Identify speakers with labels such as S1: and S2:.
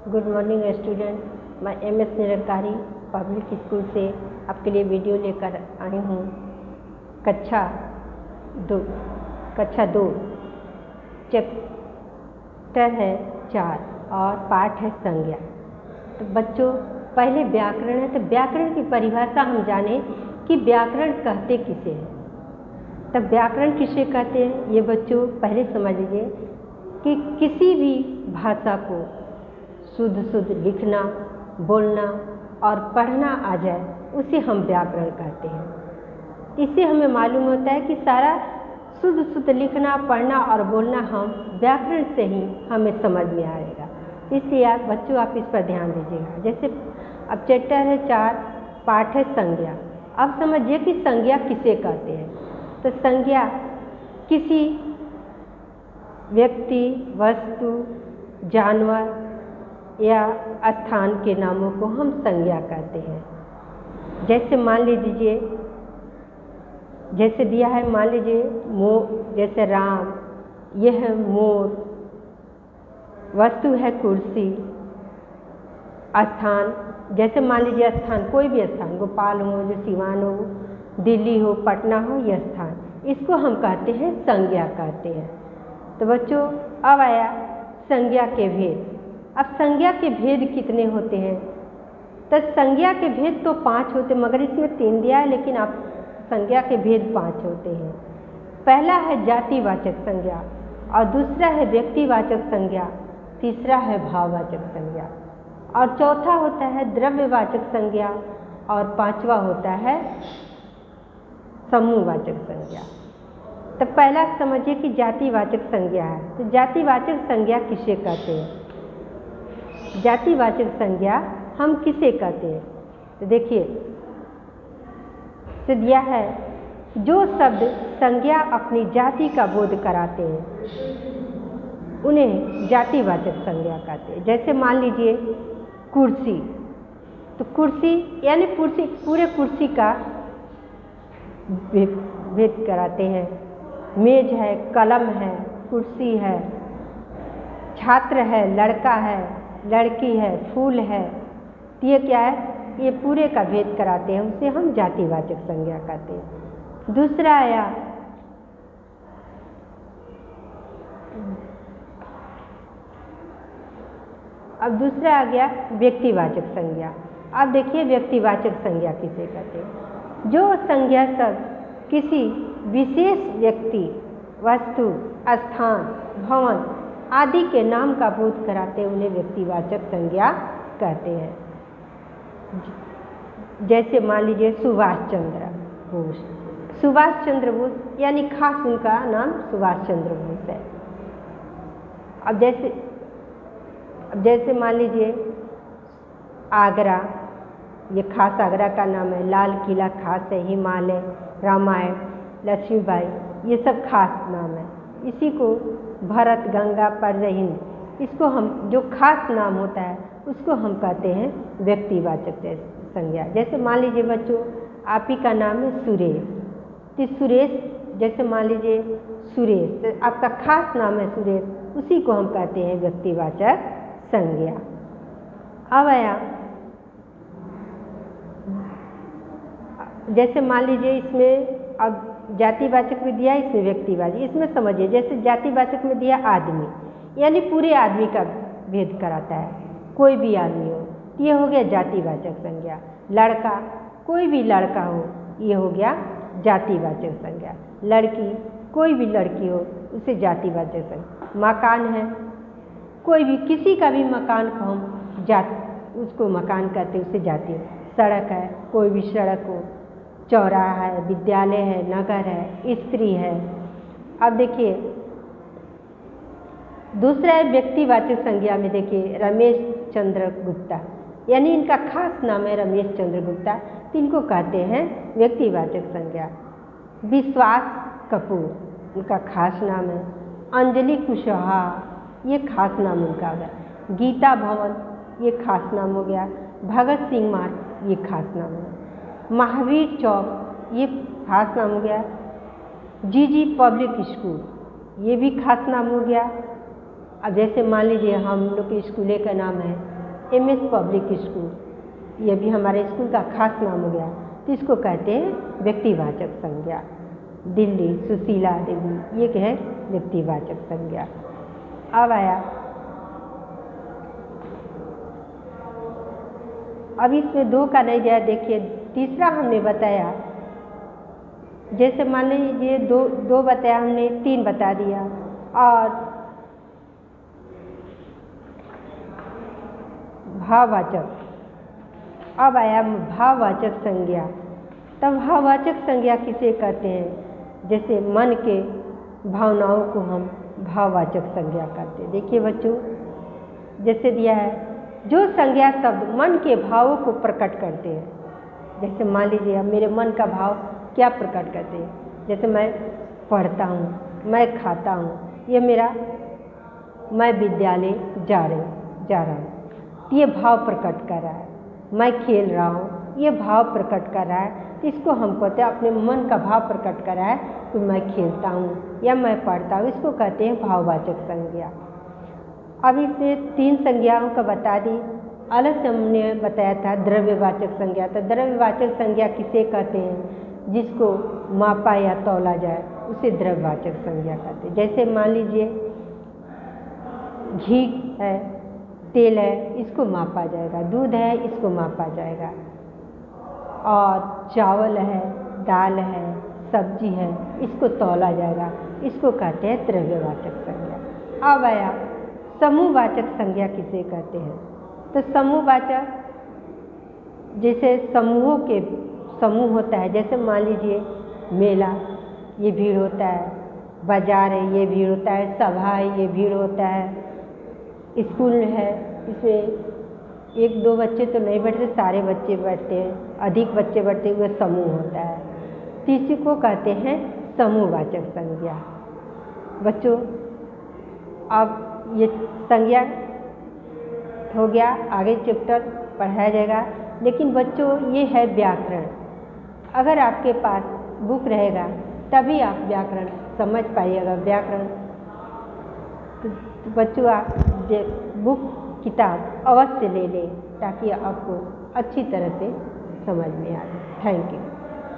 S1: Good morning student. मैं MS Nirankari public school से आपके लिए वीडियो लेकर आई हूँ। कक्षा दो चैप्टर है 4 और पाठ है संज्ञा। तो बच्चों, पहले व्याकरण है, तो व्याकरण की परिभाषा हम जाने कि व्याकरण कहते किसे हैं। तब व्याकरण किसे कहते हैं ये बच्चों पहले समझ लीजिए कि किसी भी भाषा को शुद्ध लिखना, बोलना और पढ़ना आ जाए उसे हम व्याकरण कहते हैं। इससे हमें मालूम होता है कि सारा शुद्ध लिखना, पढ़ना और बोलना हम व्याकरण से ही हमें समझ में आएगा। इसलिए आप बच्चों आप इस पर ध्यान दीजिएगा। जैसे अब चैप्टर है 4, पाठ है संज्ञा। अब समझिए कि संज्ञा किसे कहते हैं। तो संज्ञा किसी व्यक्ति, वस्तु, जानवर या स्थान के नामों को हम संज्ञा कहते हैं। जैसे मान लीजिए, जैसे दिया है, मान लीजिए जैसे राम, यह है मोर, वस्तु है कुर्सी, स्थान जैसे मान लीजिए स्थान, कोई भी स्थान, गोपाल हो, जो सिवान हो, दिल्ली हो, पटना हो, यह स्थान, इसको हम कहते हैं संज्ञा कहते हैं। तो बच्चों अब आया संज्ञा के भेद। अब संज्ञा के भेद कितने होते हैं? तो संज्ञा के भेद तो 5 होते, मगर इसमें 3 दिया है, लेकिन आप संज्ञा के भेद 5 होते हैं। पहला है जातिवाचक संज्ञा, और दूसरा है व्यक्तिवाचक संज्ञा, तीसरा है भाववाचक संज्ञा, और चौथा होता है द्रव्यवाचक संज्ञा, और 5वां होता है समूहवाचक संज्ञा। तो पहला समझिए कि जातिवाचक संज्ञा है। तो जातिवाचक संज्ञा किसे कहते हैं? जातिवाचक संज्ञा हम किसे कहते हैं? तो देखिए तो दिया है, जो शब्द संज्ञा अपनी जाति का बोध कराते हैं उन्हें जातिवाचक संज्ञा कहते हैं। जैसे मान लीजिए कुर्सी, तो कुर्सी यानी पूरे कुर्सी का भेद कराते हैं। मेज है, कलम है, कुर्सी है, छात्र है, लड़का है, लड़की है, फूल है, तो ये क्या है? ये पूरे का भेद कराते हैं, उसे हम जातिवाचक संज्ञा कहते हैं। दूसरा आया अब दूसरा आ गया व्यक्तिवाचक संज्ञा। अब देखिए व्यक्तिवाचक संज्ञा किसे कहते हैं? जो संज्ञा शब्द किसी विशेष व्यक्ति, वस्तु, स्थान, भवन आदि के नाम का बोध कराते हैं उन्हें व्यक्तिवाचक संज्ञा कहते हैं। जैसे मान लीजिए सुभाष चंद्र बोस, सुभाष चंद्र बोस यानी खास उनका नाम सुभाष चंद्र बोस है। अब जैसे मान लीजिए आगरा, ये खास आगरा का नाम है। लाल किला खास है, हिमालय, रामायण, लक्ष्मीबाई, ये सब खास नाम है। इसी को भरत, गंगा, परजहिंद, इसको हम जो खास नाम होता है उसको हम कहते हैं व्यक्तिवाचक संज्ञा। जैसे मान लीजिए बच्चों आप ही का नाम है सुरेश, तो सुरेश जैसे मान लीजिए सुरेश, तो आपका खास नाम है सुरेश, उसी को हम कहते हैं व्यक्तिवाचक संज्ञा। अब आया जैसे मान लीजिए इसमें अब जातिवाचक में दिया, इसमें व्यक्तिवाचक, इसमें समझिए जैसे जातिवाचक में दिया आदमी, यानी पूरे आदमी का भेद कराता है, कोई भी आदमी हो, ये हो गया जातिवाचक संज्ञा। लड़का, कोई भी लड़का हो, ये हो गया जातिवाचक संज्ञा। लड़की, कोई भी लड़की हो, उसे जातिवाचक संज्ञा। मकान है, कोई भी किसी का भी मकान को हम उसको मकान कहते हैं, उसे जाति। सड़क है, कोई भी सड़क हो, चौराहा है, विद्यालय है, नगर है, स्त्री है। अब देखिए दूसरा है व्यक्तिवाचक संज्ञा में, देखिए रमेश चंद्र गुप्ता, यानी इनका खास नाम है रमेश चंद्र गुप्ता, तो इनको कहते हैं व्यक्तिवाचक संज्ञा। विश्वास कपूर, उनका खास नाम है। अंजलि कुशवाहा, ये खास नाम उनका हो गया। गीता भवन, ये खास नाम हो गया। भगत सिंह मार्ग, ये खास नाम है। महावीर चौक, ये खास नाम हो गया। जीजी पब्लिक स्कूल, ये भी खास नाम हो गया। अब जैसे मान लीजिए हम लोग के स्कूल का नाम है MS पब्लिक स्कूल, ये भी हमारे स्कूल का खास नाम हो गया, तो इसको कहते हैं व्यक्तिवाचक संज्ञा। दिल्ली सुशीला देवी, ये क्या है? व्यक्तिवाचक संज्ञा। अब आया, अब इसमें दो का नहीं जाए, देखिए तीसरा हमने बताया, जैसे मान लीजिए दो बताया हमने, 3 बता दिया, और भाववाचक। अब आया भाववाचक संज्ञा। तब भाववाचक संज्ञा किसे कहते हैं? जैसे मन के भावनाओं को हम भाववाचक संज्ञा कहते हैं। देखिए बच्चों, जैसे दिया है, जो संज्ञा शब्द मन के भावों को प्रकट करते हैं। जैसे मान लीजिए अब मेरे मन का भाव क्या प्रकट करते हैं? जैसे मैं पढ़ता हूँ, मैं खाता हूँ, ये मेरा, मैं विद्यालय जा रहा हूँ, ये भाव प्रकट कर रहा है। मैं खेल रहा हूँ, ये भाव प्रकट कर रहा है। इसको हम कहते हैं अपने मन का भाव प्रकट कर रहा है कि मैं खेलता हूँ या मैं पढ़ता हूँ, इसको कहते हैं भाववाचक संज्ञा। अब इसमें 3 संज्ञाओं का बता दी। अलग से हमने बताया था द्रव्यवाचक संज्ञा। तो द्रव्यवाचक संज्ञा किसे कहते हैं? जिसको मापा या तौला जाए उसे द्रव्यवाचक संज्ञा कहते हैं। जैसे मान लीजिए घी है, तेल है, इसको मापा जाएगा, दूध है, इसको मापा जाएगा, और चावल है, दाल है, सब्जी है, इसको तौला जाएगा, इसको कहते हैं द्रव्यवाचक संज्ञा। अब आया समूहवाचक संज्ञा किसे कहते हैं? तो समूहवाचक, जैसे समूहों के समूह होता है, जैसे मान लीजिए मेला, ये भीड़ होता है, बाजार है, ये भीड़ होता है, सभा है, ये भीड़ होता है, स्कूल है, इसमें 1-2 बच्चे तो नहीं बैठते, सारे बच्चे बैठते हैं, अधिक बच्चे बैठते हुए समूह होता है, तो इसी को कहते हैं समूहवाचक संज्ञा। बच्चों, अब ये संज्ञा हो गया, आगे चैप्टर पढ़ाया जाएगा। लेकिन बच्चों, ये है व्याकरण। अगर आपके पास बुक रहेगा तभी आप व्याकरण समझ पाइएगा। व्याकरण तो बच्चों, आप बुक किताब अवश्य ले लें ताकि आपको अच्छी तरह से समझ में आए। Thank you.